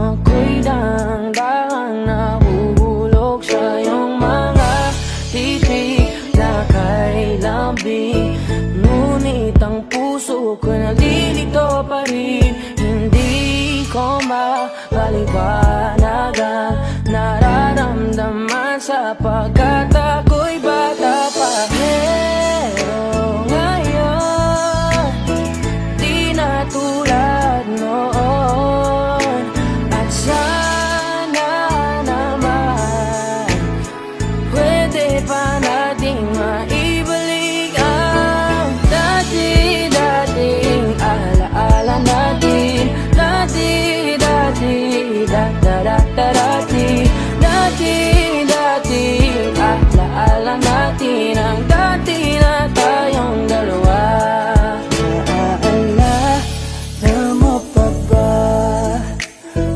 ako'y dahan-dahang nahuhulog sa iyong mga titig na kay lambing. Ngunit ang puso ko nalilito pa rin. Hindi ko mapaliwanagan nararamdaman sapagkat ako'y bata pa. Pero ngayon, di na tulad noon. At sana naman pwede pa nating maibalik ang dati-dating alaala natin. Dati-dati, da-da-da-da-dati, dati-dating alaala natin. Ang dati na tayong dalawa. Naaalala mo pa ba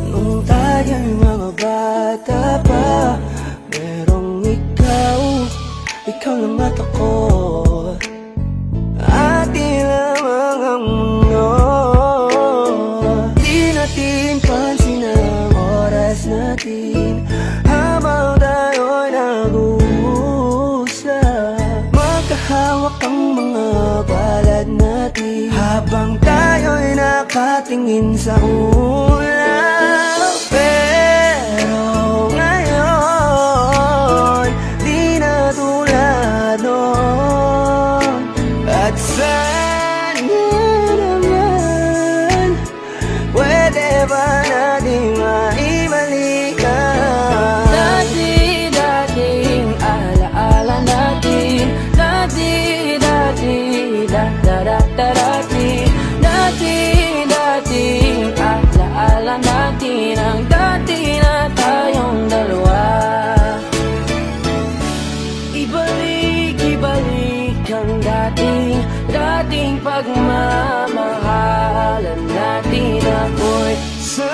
nung tayo'y mga bata pa? Merong ikaw lang at ako, ating lamang ang mundo. Di natin pansin ang oras natin habang tayo'y nag-uusap. Magkahawak ang mga palad natin habang tayo'y nakatingin sa ulap. Pero ngayon, di na tulad noon. At sana naman pwede ba nating maibalik ang dati-dating alaala natin. Dati-dati, da-da-da-da-dati, dati-dating alaala natin. Ang dati na tayong dalawa. Ibalik ang dating pagmamahalan natin. Ako'y sa